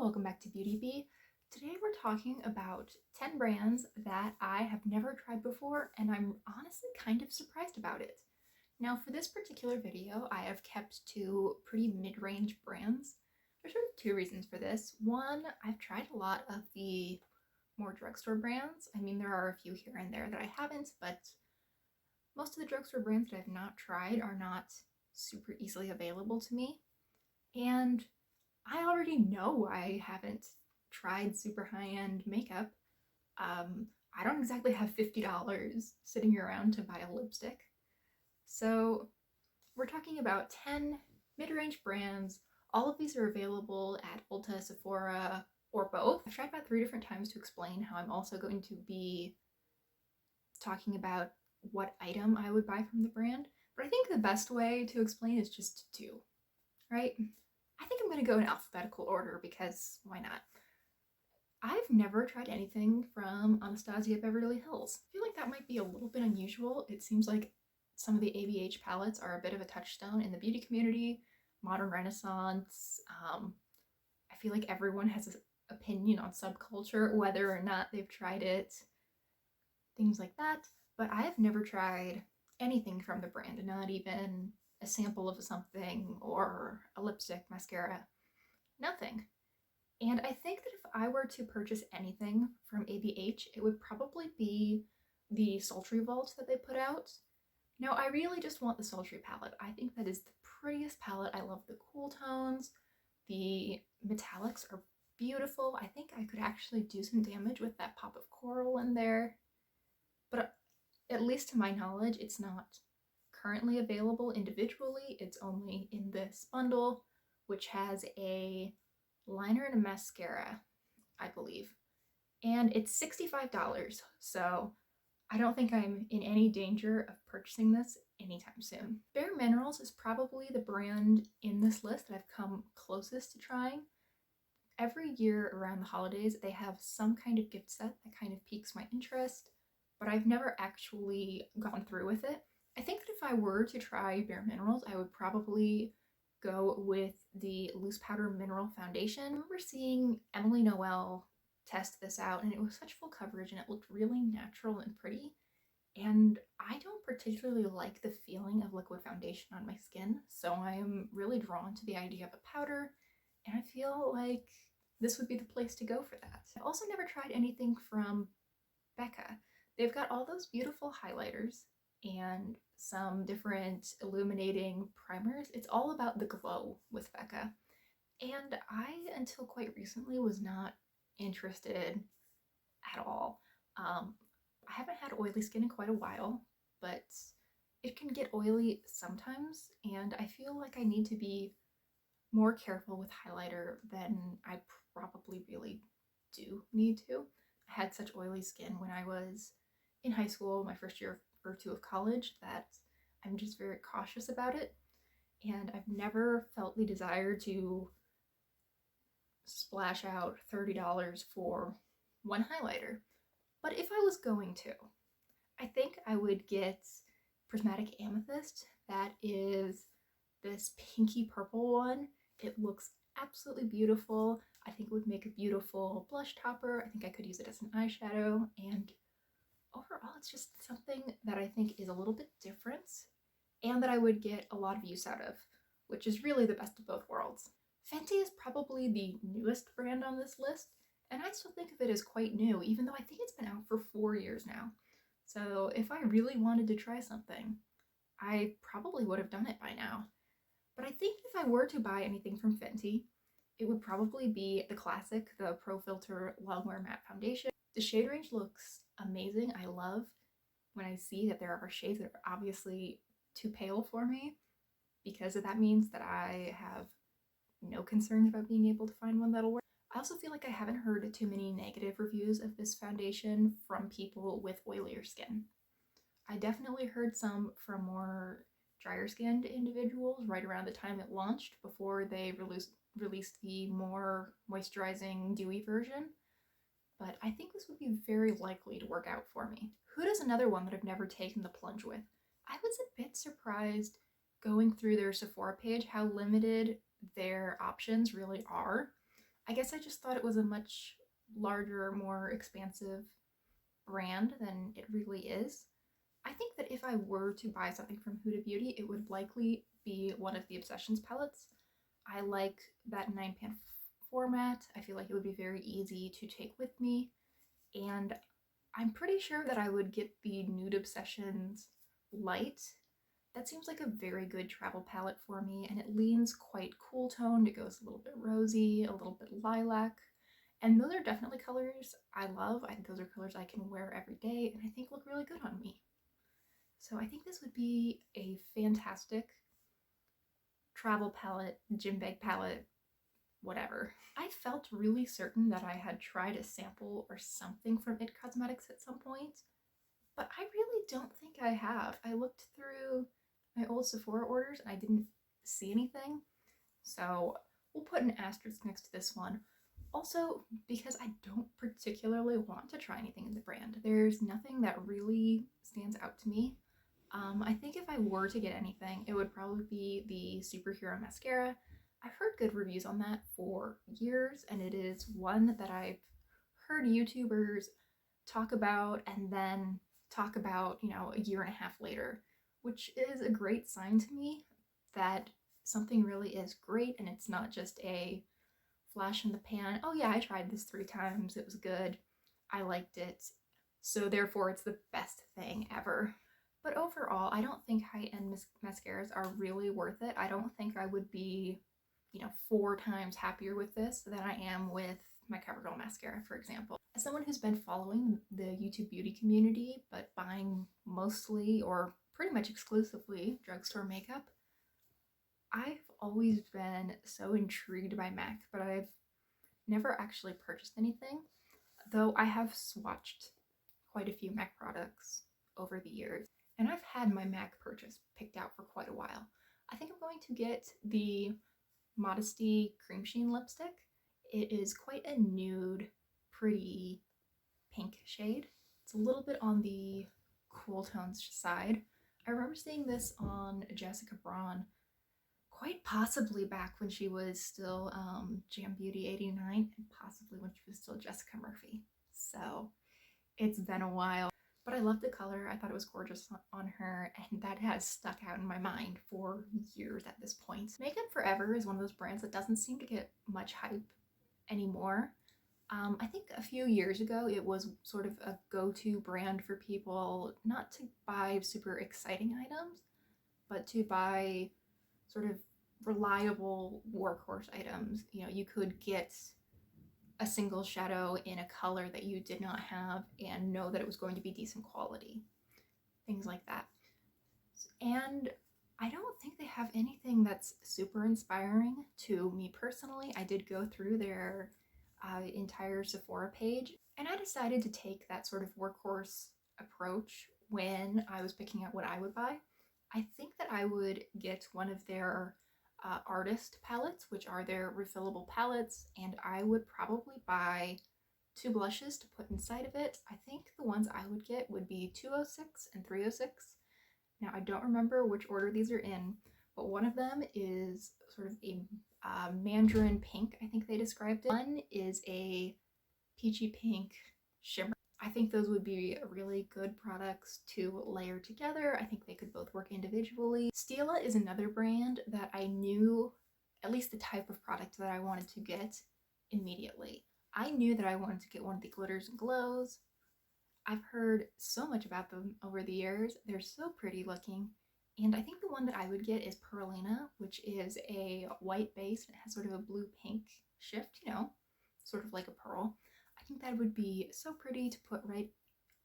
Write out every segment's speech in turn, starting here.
welcome back to Beauty Bee. Today we're talking about 10 brands that I have never tried before and I'm honestly kind of surprised about it. Now for this particular video, I have kept two pretty mid-range brands. There's sort of two reasons for this. One, I've tried a lot of the more drugstore brands. I mean, there are a few here and there that I haven't, but most of the drugstore brands that I've not tried are not super easily available to me. And I already know I haven't tried super high-end makeup. I don't exactly have $50 sitting around to buy a lipstick. So we're talking about 10 mid-range brands. All of these are available at Ulta, Sephora, or both. I've tried about 3 different times to explain how I'm also going to be talking about what item I would buy from the brand. But I think the best way to explain is just to, right? I think I'm going to go in alphabetical order because why not? I've never tried anything from Anastasia Beverly Hills. I feel like that might be a little bit unusual. It seems like some of the ABH palettes are a bit of a touchstone in the beauty community, modern renaissance. I feel like everyone has an opinion on subculture, whether or not they've tried it, things like that. But I have never tried anything from the brand, not even a sample of something or a lipstick, mascara, nothing. And I think that if I were to purchase anything from ABH, it would probably be the Sultry Vault that they put out. Now, I really just want the Sultry palette. I think that is the prettiest palette. I love the cool tones. The metallics are beautiful. I think I could actually do some damage with that pop of coral in there. But at least to my knowledge, it's not currently available individually. It's only in this bundle, which has a liner and a mascara, I believe. And it's $65, so I don't think I'm in any danger of purchasing this anytime soon. Bareminerals is probably the brand in this list that I've come closest to trying. Every year around the holidays, they have some kind of gift set that kind of piques my interest, but I've never actually gone through with it. I think that if I were to try Bareminerals, I would probably go with the loose powder mineral foundation. I remember seeing Emily Noel test this out and it was such full coverage and it looked really natural and pretty. And I don't particularly like the feeling of liquid foundation on my skin, so I'm really drawn to the idea of a powder, and I feel like this would be the place to go for that. I've also never tried anything from Becca. They've got all those beautiful highlighters and some different illuminating primers. It's all about the glow with Becca. And I, until quite recently, was not interested at all. I haven't had oily skin in quite a while, but it can get oily sometimes, and I feel like I need to be more careful with highlighter than I probably really do need to. I had such oily skin when I was in high school, my first year or two of college, that I'm just very cautious about it, and I've never felt the desire to splash out $30 for one highlighter. But if I was going to, I think I would get Prismatic Amethyst. That is this pinky purple one. It looks absolutely beautiful. I think it would make a beautiful blush topper. I think I could use it as an eyeshadow, and overall it's just something that I think is a little bit different and that I would get a lot of use out of, which is really the best of both worlds. Fenty is probably the newest brand on this list, and I still think of it as quite new, even though I think it's been out for 4 years now. So if I really wanted to try something, I probably would have done it by now. But I think if I were to buy anything from Fenty, it would probably be the classic, the Pro Filter Longwear Matte Foundation. The shade range looks amazing. I love when I see that there are shades that are obviously too pale for me, because that means that I have no concerns about being able to find one that'll work. I also feel like I haven't heard too many negative reviews of this foundation from people with oilier skin. I definitely heard some from more drier skinned individuals right around the time it launched, before they released the more moisturizing dewy version. But I think this would be very likely to work out for me. Huda is another one that I've never taken the plunge with. I was a bit surprised going through their Sephora page how limited their options really are. I guess I just thought it was a much larger, more expansive brand than it really is. I think that if I were to buy something from Huda Beauty, it would likely be one of the Obsessions palettes. I like that 9-pan format. I feel like it would be very easy to take with me. And I'm pretty sure that I would get the Nude Obsessions Light. That seems like a very good travel palette for me, and it leans quite cool toned. It goes a little bit rosy, a little bit lilac, and those are definitely colors I love. Those are colors I can wear every day and I think look really good on me. So I think this would be a fantastic travel palette, gym bag palette, whatever. I felt really certain that I had tried a sample or something from IT Cosmetics at some point, but I really don't think I have. I looked through my old Sephora orders and I didn't see anything, so we'll put an asterisk next to this one. Also, because I don't particularly want to try anything in the brand. There's nothing that really stands out to me. I think if I were to get anything, it would probably be the Superhero Mascara. I've heard good reviews on that for years, and it is one that I've heard YouTubers talk about and then talk about, a year and a half later, which is a great sign to me that something really is great and it's not just a flash in the pan. Oh yeah, I tried this 3 times. It was good. I liked it. So therefore it's the best thing ever. But overall, I don't think high-end mascaras are really worth it. I don't think I would be, 4 times happier with this than I am with my CoverGirl mascara, for example. As someone who's been following the YouTube beauty community, but buying mostly or pretty much exclusively drugstore makeup, I've always been so intrigued by MAC, but I've never actually purchased anything, though I have swatched quite a few MAC products over the years. And I've had my MAC purchase picked out for quite a while. I think I'm going to get the Modesty Cream Sheen lipstick. It is quite a nude, pretty pink shade. It's a little bit on the cool tones side. I remember seeing this on Jessica Braun, quite possibly back when she was still Jam Beauty 89, and possibly when she was still Jessica Murphy. So it's been a while. But I love the color. I thought it was gorgeous on her, and that has stuck out in my mind for years at this point. Makeup Forever is one of those brands that doesn't seem to get much hype anymore. I think a few years ago it was sort of a go-to brand for people not to buy super exciting items, but to buy sort of reliable workhorse items. You could get a single shadow in a color that you did not have and know that it was going to be decent quality. Things like that. And I don't think they have anything that's super inspiring to me personally. I did go through their entire Sephora page, and I decided to take that sort of workhorse approach when I was picking out what I would buy. I think that I would get one of their artist palettes, which are their refillable palettes, and I would probably buy 2 blushes to put inside of it. I think the ones I would get would be 206 and 306. Now I don't remember which order these are in, but one of them is sort of a mandarin pink, I think they described it. One is a peachy pink shimmer. I think those would be really good products to layer together. I think they could both work individually. Stila is another brand that I knew at least the type of product that I wanted to get immediately. I knew that I wanted to get one of the glitters and glows. I've heard so much about them over the years. They're so pretty looking. And I think the one that I would get is Perlina, which is a white base and it has sort of a blue-pink shift, sort of like a pearl. I think that would be so pretty to put right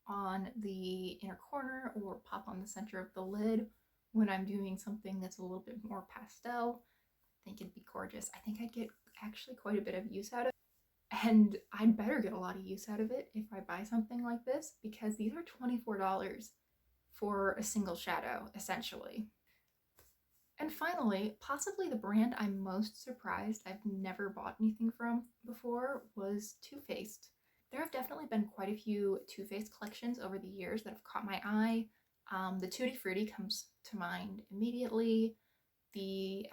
on the inner corner or pop on the center of the lid when I'm doing something that's a little bit more pastel. I think it'd be gorgeous. I think I'd get actually quite a bit of use out of it. And I'd better get a lot of use out of it if I buy something like this, because these are $24 for a single shadow, essentially. And finally, possibly the brand I'm most surprised I've never bought anything from before was Too Faced. There have definitely been quite a few Too Faced collections over the years that have caught my eye. The Tutti Frutti comes to mind immediately. The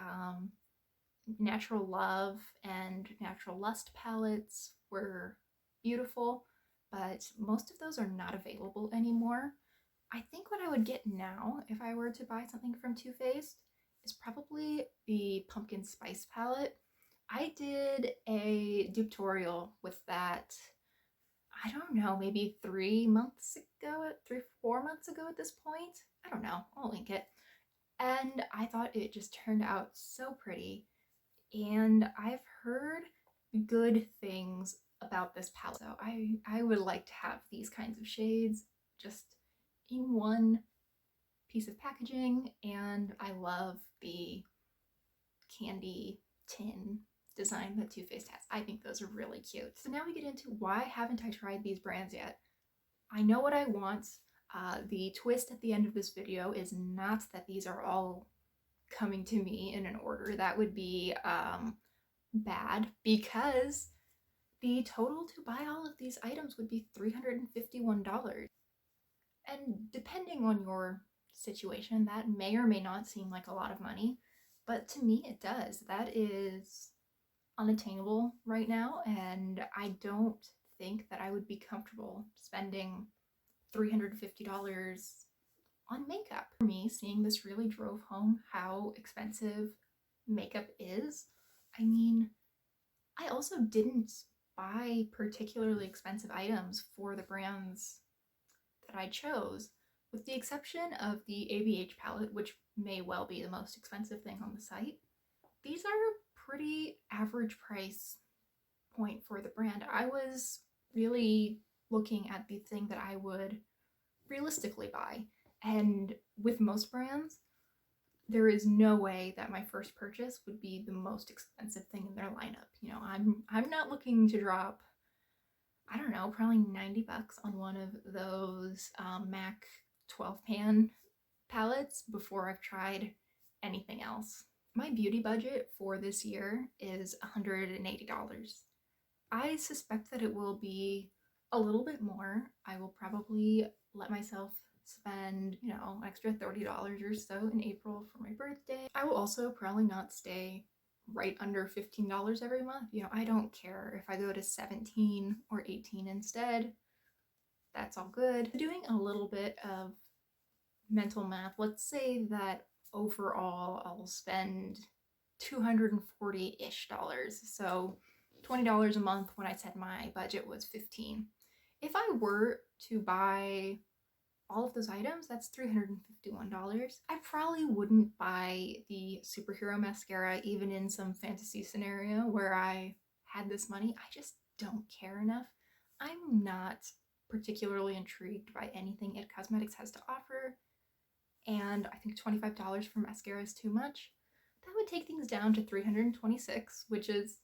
Natural Love and Natural Lust palettes were beautiful, but most of those are not available anymore. I think what I would get now if I were to buy something from Too Faced is probably the pumpkin spice palette. I did a tutorial with that, I don't know, maybe 3 months ago, 4 months ago at this point. I don't know, I'll link it. And I thought it just turned out so pretty. And I've heard good things about this palette. So I would like to have these kinds of shades just in one piece of packaging, and I love the candy tin design that Too Faced has. I think those are really cute. So now we get into why haven't I tried these brands yet? I know what I want. The twist at the end of this video is not that these are all coming to me in an order. That would be bad, because the total to buy all of these items would be $351. And depending on your situation, that may or may not seem like a lot of money, but to me it does. That is unattainable right now, and I don't think that I would be comfortable spending $350 on makeup. For me, seeing this really drove home how expensive makeup is. I mean, I also didn't buy particularly expensive items for the brands that I chose, with the exception of the ABH palette, which may well be the most expensive thing on the site. These are a pretty average price point for the brand. I was really looking at the thing that I would realistically buy, and with most brands, there is no way that my first purchase would be the most expensive thing in their lineup. You know, I'm not looking to drop, I don't know, probably 90 bucks on one of those MAC 12 pan palettes before I've tried anything else. My beauty budget for this year is $180. I suspect that it will be a little bit more. I will probably let myself spend, you know, an extra $30 or so in April for my birthday. I will also probably not stay right under $15 every month. You know, I don't care if I go to 17 or 18 instead. That's all good. Doing a little bit of mental math, let's say that overall I'll spend $240-ish. So $20 a month when I said my budget was $15. If I were to buy all of those items, that's $351. I probably wouldn't buy the superhero mascara even in some fantasy scenario where I had this money. I just don't care enough. I'm not particularly intrigued by anything It Cosmetics has to offer, and I think $25 for mascara is too much. That would take things down to $326, which is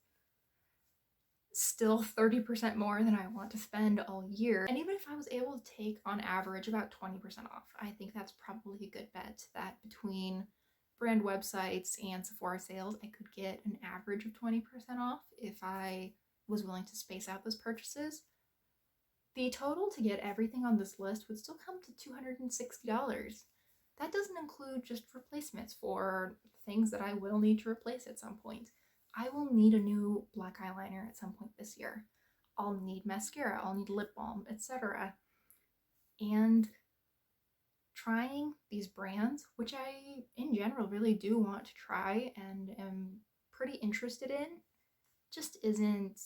still 30% more than I want to spend all year. And even if I was able to take on average about 20% off, I think that's probably a good bet that between brand websites and Sephora sales, I could get an average of 20% off if I was willing to space out those purchases. The total to get everything on this list would still come to $260. That doesn't include just replacements for things that I will need to replace at some point. I will need a new black eyeliner at some point this year. I'll need mascara, I'll need lip balm, etc. And trying these brands, which I in general really do want to try and am pretty interested in, just isn't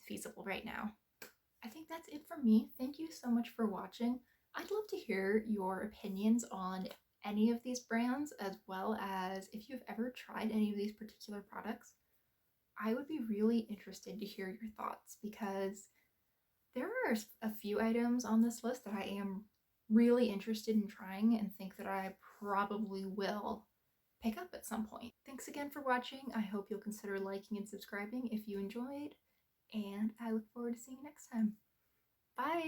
feasible right now. I think that's it for me. Thank you so much for watching. I'd love to hear your opinions on any of these brands, as well as if you've ever tried any of these particular products. I would be really interested to hear your thoughts, because there are a few items on this list that I am really interested in trying and think that I probably will pick up at some point. Thanks again for watching. I hope you'll consider liking and subscribing if you enjoyed, and I look forward to seeing you next time. Bye!